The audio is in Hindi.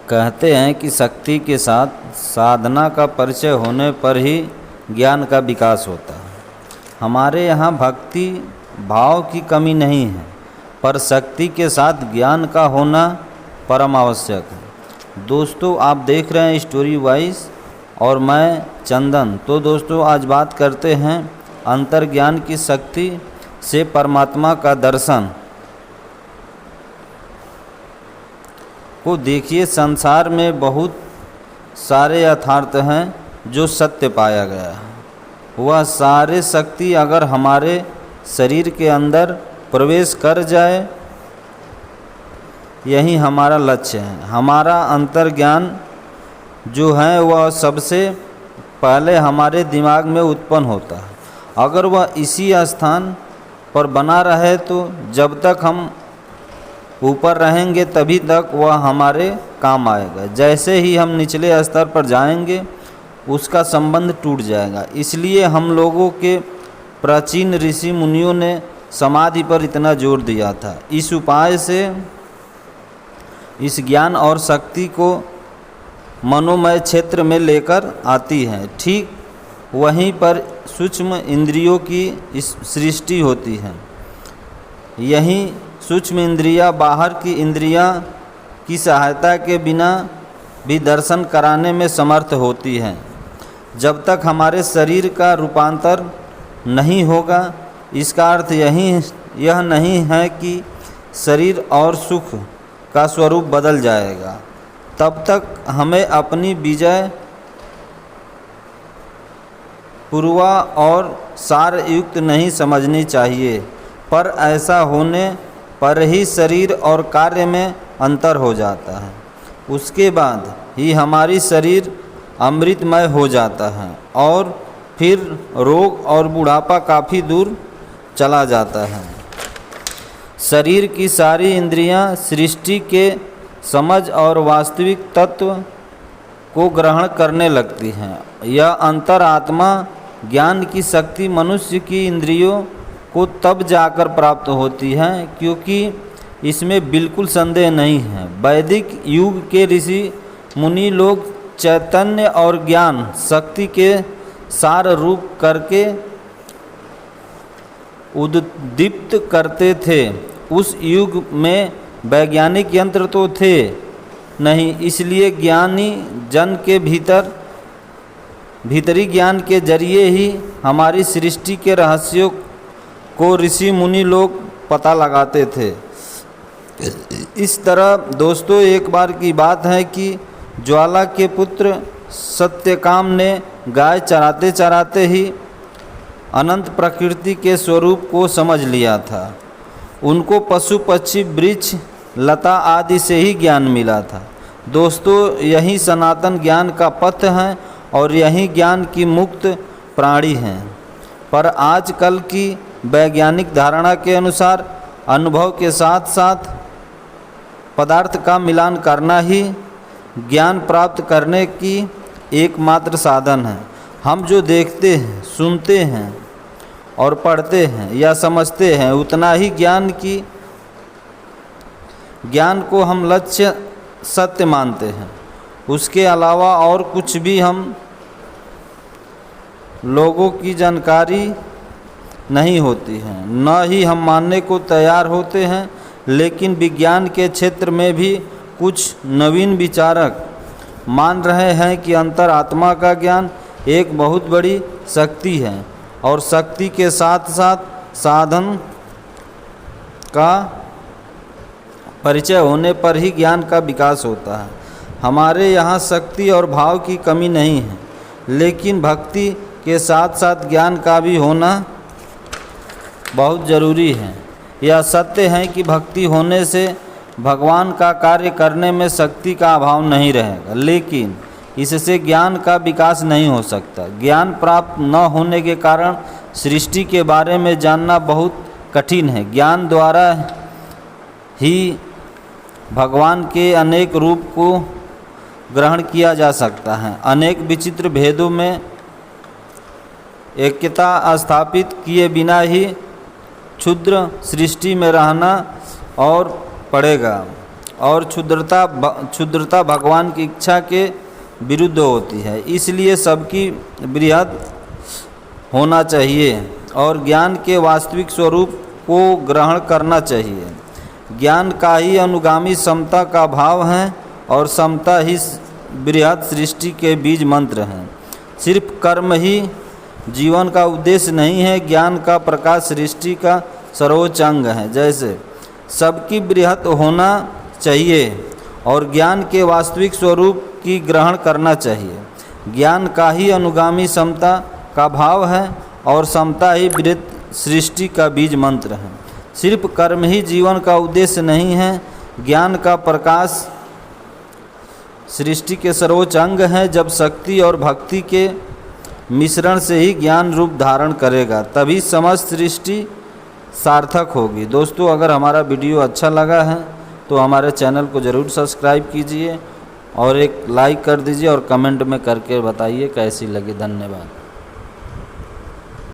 कहते हैं कि शक्ति के साथ साधना का परिचय होने पर ही ज्ञान का विकास होता है। हमारे यहाँ भक्ति भाव की कमी नहीं है, पर शक्ति के साथ ज्ञान का होना परम आवश्यक है। दोस्तों, आप देख रहे हैं स्टोरी वाइज और मैं चंदन। तो दोस्तों, आज बात करते हैं अंतर्ज्ञान की शक्ति से परमात्मा का दर्शन को। देखिए, संसार में बहुत सारे यथार्थ हैं जो सत्य पाया गया है। वह सारे शक्ति अगर हमारे शरीर के अंदर प्रवेश कर जाए, यही हमारा लक्ष्य है। हमारा अंतर्ज्ञान जो है वह सबसे पहले हमारे दिमाग में उत्पन्न होता है। अगर वह इसी स्थान पर बना रहे तो जब तक हम ऊपर रहेंगे तभी तक वह हमारे काम आएगा। जैसे ही हम निचले स्तर पर जाएंगे उसका संबंध टूट जाएगा। इसलिए हम लोगों के प्राचीन ऋषि मुनियों ने समाधि पर इतना जोर दिया था। इस उपाय से इस ज्ञान और शक्ति को मनोमय क्षेत्र में लेकर आती है। ठीक वहीं पर सूक्ष्म इंद्रियों की इस सृष्टि होती है। यही सूक्ष्म इंद्रियां बाहर की इंद्रियां की सहायता के बिना भी दर्शन कराने में समर्थ होती हैं। जब तक हमारे शरीर का रूपांतर नहीं होगा, इसका अर्थ यह नहीं है कि शरीर और सुख का स्वरूप बदल जाएगा, तब तक हमें अपनी विजय पूर्वा और सार युक्त नहीं समझनी चाहिए। पर ऐसा होने पर ही शरीर और कार्य में अंतर हो जाता है। उसके बाद ही हमारी शरीर अमृतमय हो जाता है और फिर रोग और बुढ़ापा काफ़ी दूर चला जाता है। शरीर की सारी इंद्रियां सृष्टि के समझ और वास्तविक तत्व को ग्रहण करने लगती हैं। यह अंतरात्मा ज्ञान की शक्ति मनुष्य की इंद्रियों को तब जाकर प्राप्त होती है क्योंकि इसमें बिल्कुल संदेह नहीं है। वैदिक युग के ऋषि मुनि लोग चैतन्य और ज्ञान शक्ति के सार रूप करके उद्दीप्त करते थे। उस युग में वैज्ञानिक यंत्र तो थे नहीं, इसलिए ज्ञानी जन के भीतरी ज्ञान के जरिए ही हमारी सृष्टि के रहस्यों को ऋषि मुनि लोग पता लगाते थे। इस तरह दोस्तों, एक बार की बात है कि ज्वाला के पुत्र सत्यकाम ने गाय चराते चराते ही अनंत प्रकृति के स्वरूप को समझ लिया था। उनको पशु पक्षी वृक्ष लता आदि से ही ज्ञान मिला था। दोस्तों, यही सनातन ज्ञान का पथ है और यही ज्ञान की मुक्त प्राणी हैं। पर आजकल की वैज्ञानिक धारणा के अनुसार अनुभव के साथ साथ पदार्थ का मिलान करना ही ज्ञान प्राप्त करने की एकमात्र साधन है। हम जो देखते हैं, सुनते हैं और पढ़ते हैं या समझते हैं, उतना ही ज्ञान को हम लक्ष्य सत्य मानते हैं। उसके अलावा और कुछ भी हम लोगों की जानकारी नहीं होती है, न ही हम मानने को तैयार होते हैं। लेकिन विज्ञान के क्षेत्र में भी कुछ नवीन विचारक मान रहे हैं कि अंतरात्मा का ज्ञान एक बहुत बड़ी शक्ति है और शक्ति के साथ साथ साधन का परिचय होने पर ही ज्ञान का विकास होता है। हमारे यहाँ शक्ति और भाव की कमी नहीं है, लेकिन भक्ति के साथ साथ ज्ञान का भी होना बहुत ज़रूरी है। यह सत्य है कि भक्ति होने से भगवान का कार्य करने में शक्ति का अभाव नहीं रहेगा, लेकिन इससे ज्ञान का विकास नहीं हो सकता। ज्ञान प्राप्त न होने के कारण सृष्टि के बारे में जानना बहुत कठिन है। ज्ञान द्वारा ही भगवान के अनेक रूप को ग्रहण किया जा सकता है। अनेक विचित्र भेदों में एकता स्थापित किए बिना ही क्षुद्र सृष्टि में रहना और पड़ेगा। और क्षुद्रता भगवान की इच्छा के विरुद्ध होती है। इसलिए सबकी बृहद होना चाहिए और ज्ञान के वास्तविक स्वरूप को ग्रहण करना चाहिए। ज्ञान का ही अनुगामी समता का भाव है और समता ही बृहद सृष्टि के बीज मंत्र हैं। सिर्फ कर्म ही जीवन का उद्देश्य नहीं है, ज्ञान का प्रकाश सृष्टि का सर्वोच्च अंग है। जैसे सबकी बृहद होना चाहिए और ज्ञान के वास्तविक स्वरूप की ग्रहण करना चाहिए। ज्ञान का ही अनुगामी समता का भाव है और समता ही बृहद सृष्टि का बीज मंत्र है। सिर्फ कर्म ही जीवन का उद्देश्य नहीं है, ज्ञान का प्रकाश सृष्टि के सर्वोच्च अंग है। जब शक्ति और भक्ति के मिश्रण से ही ज्ञान रूप धारण करेगा, तभी समस्त सृष्टि सार्थक होगी। दोस्तों, अगर हमारा वीडियो अच्छा लगा है तो हमारे चैनल को ज़रूर सब्सक्राइब कीजिए और एक लाइक कर दीजिए और कमेंट में करके बताइए कैसी लगी। धन्यवाद।